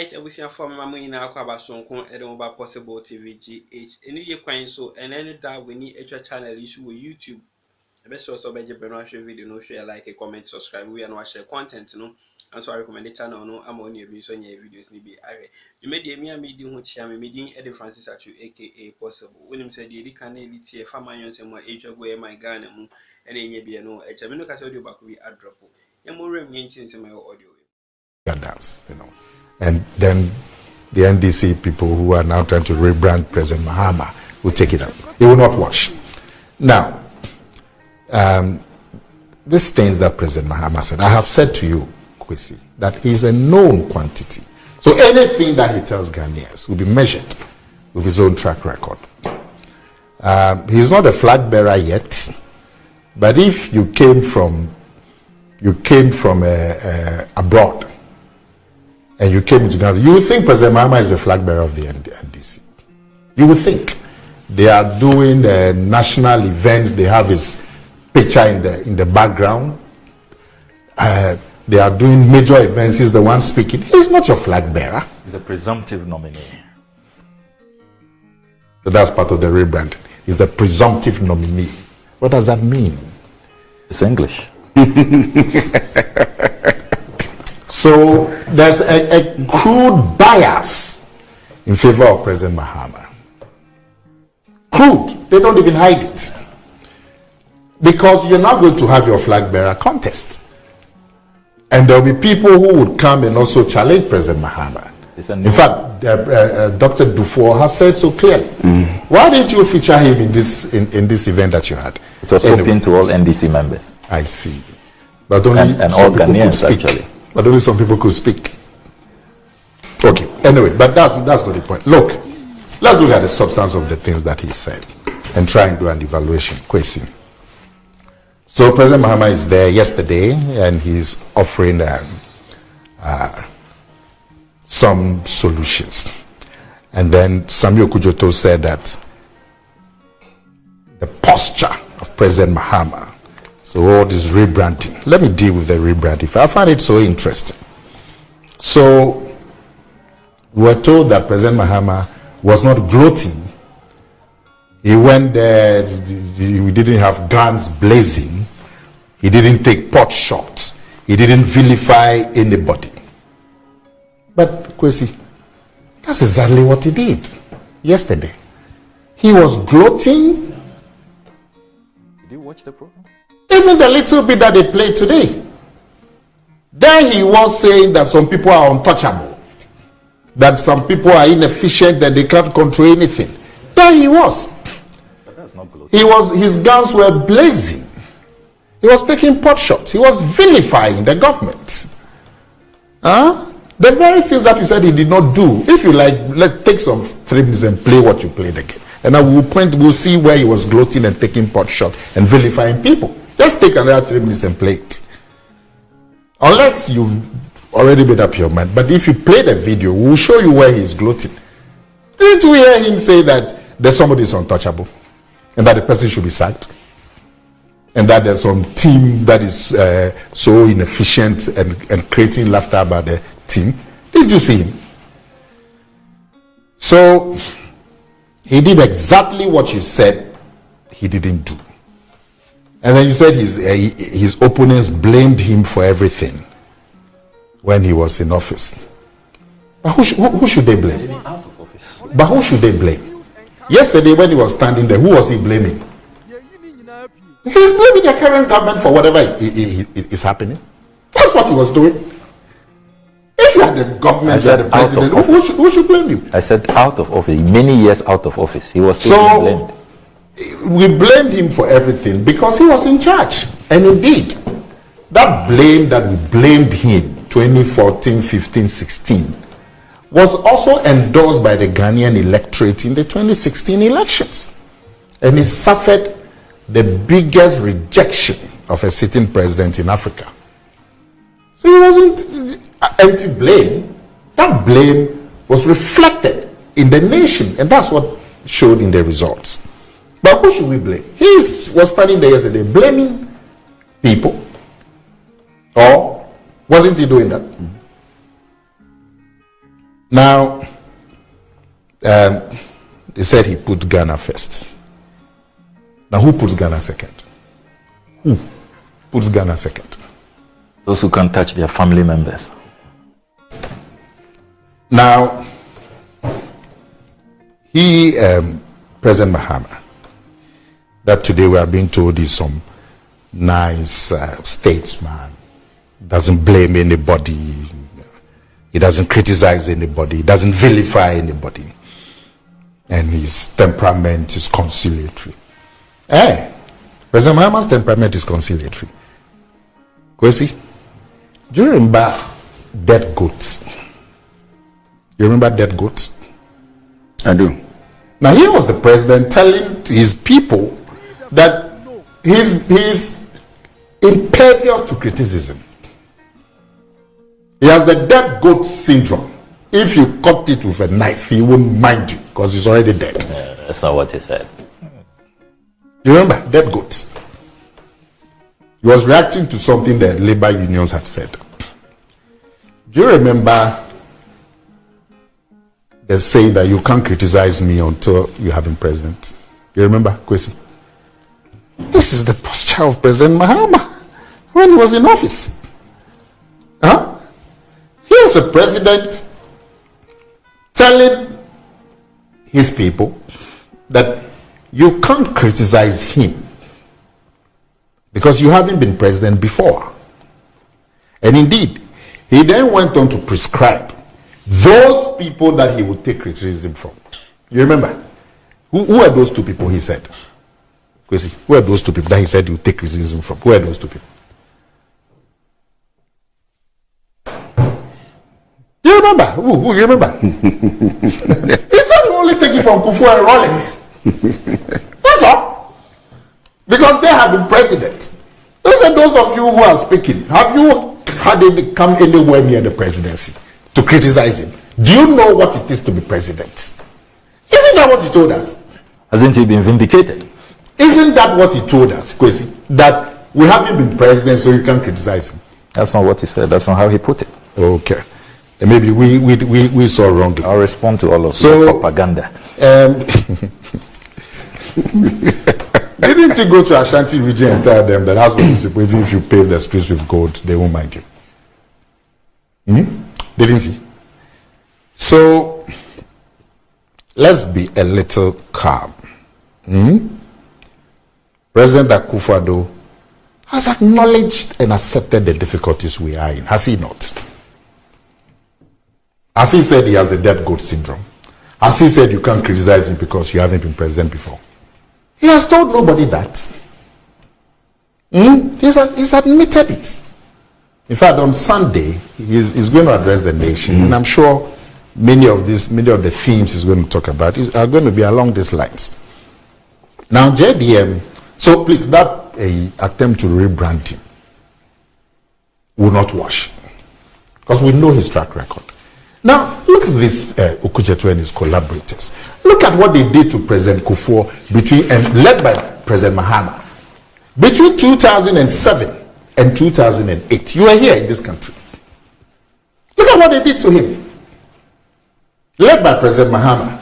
Alright, we see from Mamma in our Kwabasonko, Edinburgh Possible TV GH. Any year coin so, and then that we need a channel issue with YouTube. The best also be the video, no share, like, a comment, subscribe. We and watch the content, no. And so I recommend the channel, no. I'm on your videos, maybe. You made the mere medium which I am meeting Eddie Francis at you, aka Possible. When him said, you can edit here, farmer, and more age of where my gun and any be no edge. I mean, look at audio back, we add drop. You're more into my audio. Dance, you know. And then the NDC people who are now trying to rebrand President Mahama will take it up. They will not watch. Now, these things that President Mahama said, I have said to you, Kwesi, that he is a known quantity. So anything that he tells Ghanaians will be measured with his own track record. He is not a flag bearer yet, but if you came from abroad, and you came into Ghana, you would think President Mahama is the flag bearer of the NDC. You would think. They are doing national events. They have his picture in the background. They are doing major events. He's the one speaking. He's not your flag bearer. He's a presumptive nominee. So that's part of the rebranding. He's the presumptive nominee. What does that mean? It's English. So there's a crude bias in favor of President Mahama. Crude. They don't even hide it. Because you're not going to have your flag bearer contest. And there will be people who would come and also challenge President Mahama. In fact, Dr. Dufour has said so clearly. Why didn't you feature him in this event that you had? It was open to all NDC members. I see. But only and all Ghanaians actually. But only some people could speak. Okay. Anyway, but that's not the point. Look, let's look at the substance of the things that he said and try and do an evaluation. Question. So President Mahama is there yesterday and he's offering some solutions. And then Samuel Okudzeto said that the posture of President Mahama. So all this rebranding. Let me deal with the rebranding. I find it so interesting. So we were told that President Mahama was not gloating. He went there, we didn't have guns blazing. He didn't take pot shots. He didn't vilify anybody. But Kwesi, that's exactly what he did yesterday. He was gloating. Did you watch the program? Even the little bit that they played today. Then he was saying that some people are untouchable, that some people are inefficient, that they can't control anything. There he was. But that's not gloating. His guns were blazing. He was taking pot shots. He was vilifying the government. The very things that you said he did not do. If you like, let's take some 3 minutes and play what you played again. And then we'll see where he was gloating and taking pot shots and vilifying people. Just take another 3 minutes and play it. Unless you've already made up your mind. But if you play the video, we'll show you where he's gloating. Didn't you hear him say that there's somebody who's untouchable? And that the person should be sacked? And that there's some team that is so inefficient and creating laughter about the team? Did you see him? So, he did exactly what you said he didn't do. And then you said his opponents blamed him for everything when he was in office. But who should they blame? Out of office. But who should they blame? Yesterday when he was standing there, who was he blaming? He's blaming the current government for whatever is happening. That's what he was doing. If you had the government, you had the president, who should blame you? I said out of office, many years out of office. He was still blamed. We blamed him for everything because he was in charge. And indeed, that blame that we blamed him 2014, 15, 16 was also endorsed by the Ghanaian electorate in the 2016 elections. And he suffered the biggest rejection of a sitting president in Africa. So it wasn't empty blame. That blame was reflected in the nation, and that's what showed in the results. But who should we blame? He was standing there yesterday blaming people, or wasn't he doing that? Now, they said he put Ghana first. Now, who puts Ghana second? Who puts Ghana second? Those who can't touch their family members. Now, President Mahama, that today we are being told is some nice statesman, doesn't blame anybody, he doesn't criticize anybody, he doesn't vilify anybody, and his temperament is conciliatory. President Mahama's temperament is conciliatory. Kwesi, do you remember dead goats? You remember dead goats? I do. Now, he was the president telling his people that he's impervious to criticism. He has the dead goat syndrome. If you cut it with a knife, he won't mind you because he's already dead. That's not what he said. You remember dead goats? He was reacting to something that labor unions had said. Do you remember the saying that you can't criticize me until you have been president? You remember, Kwesi? This is the posture of President Mahama when he was in office. Here's a president telling his people that you can't criticize him because you haven't been president before. And indeed, he then went on to prescribe those people that he would take criticism from. You remember? Who are those two people he said? Kwesi, who are those two people that he said he would take criticism from? Who are those two people? You remember? Who you remember? He said he only take it from Kufuor and Rawlings. That's all. Because they have been president. Those are those of you who are speaking. Have you had it come anywhere near the presidency to criticize him? Do you know what it is to be president? Isn't that what he told us? Hasn't he been vindicated? Isn't that what he told us, Kwesi? That we haven't been president, so you can't criticize him. That's not what he said. That's not how he put it. Okay. And maybe we saw wrongly. I'll respond to all of the propaganda. Didn't he go to Ashanti region and tell them that as municipal, even if you pave the streets with gold, they won't mind you? Didn't he? So let's be a little calm. President Akufo-Addo has acknowledged and accepted the difficulties we are in, has he not? Has he said he has the dead goat syndrome? Has he said you can't criticize him because you haven't been president before? He has told nobody that. He's admitted it. In fact, on Sunday, he's going to address the nation, and I'm sure many of the themes he's going to talk about are going to be along these lines. Now, JDM, so please, that attempt to rebrand him will not wash, because we know his track record. Now, look at this Okudzeto and his collaborators. Look at what they did to President Kufuor led by President Mahama between 2007 and 2008. You were here in this country. Look at what they did to him. Led by President Mahama.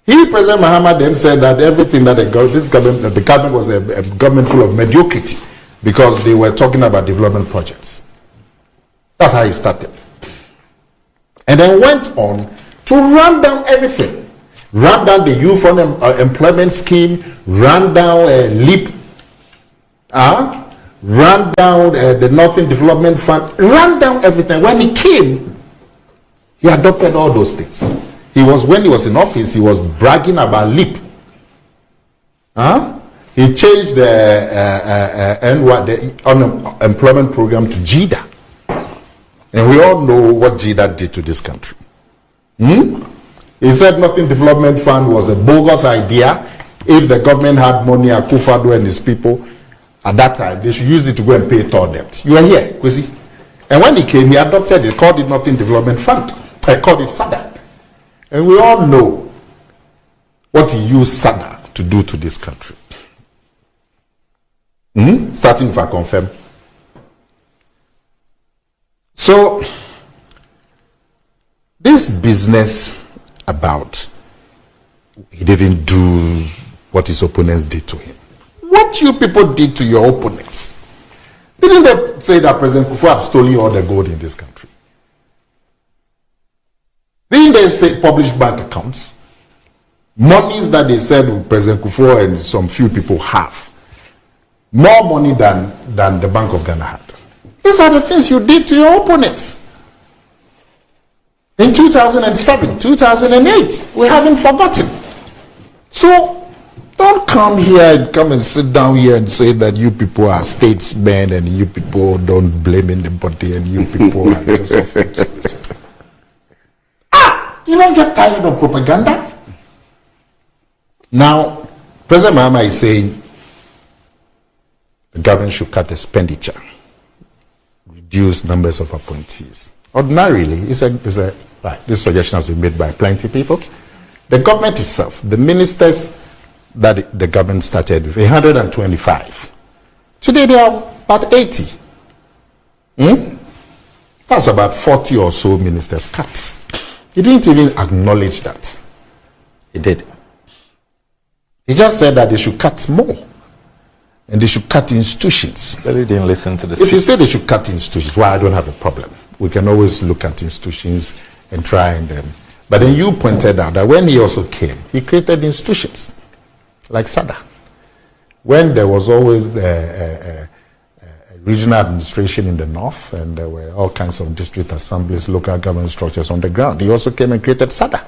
President Mahama then said that everything that the government was a government full of mediocrity because they were talking about development projects. That's how he started. And then went on to run down everything. Run down the youth employment scheme, run down LEAP, run down the Northern Development Fund, run down everything. When he came, he adopted all those things. When he was in office, he was bragging about LEAP. He changed the unemployment program to JIDA. And we all know what JIDA did to this country. He said Nothing Development Fund was a bogus idea. If the government had money, Akufo-Addo and his people, at that time, they should use it to go and pay toll debt. You are here, Kwesi. And when he came, he adopted it, called it Nothing Development Fund. I called it SADA. And we all know what he used SADA to do to this country. Starting if I confirm. So, this this business about he didn't do what his opponents did to him. What you people did to your opponents? Didn't they say that President Kufuor had stolen all the gold in this country? Didn't they say publish bank accounts? Monies that they said President Kufuor and some few people have. More money than the Bank of Ghana had. These are the things you did to your opponents. In 2007, 2008, we haven't forgotten. So, don't come here and sit down here and say that you people are statesmen and you people don't blame anybody and you people are just you don't get tired of propaganda? Now, President Mahama is saying the government should cut expenditure, reduce numbers of appointees. Ordinarily, this suggestion has been made by plenty of people. The government itself, the ministers that the government started with, 125. Today they are about 80. That's about 40 or so ministers cut. He didn't even acknowledge that. He did. He just said that they should cut more. And they should cut institutions. But he didn't listen to the If you say they should cut institutions, well, I don't have a problem. We can always look at institutions and try and but then you pointed out that when he also came, he created institutions like SADA. When there was always a regional administration in the north and there were all kinds of district assemblies, local government structures on the ground, he also came and created SADA.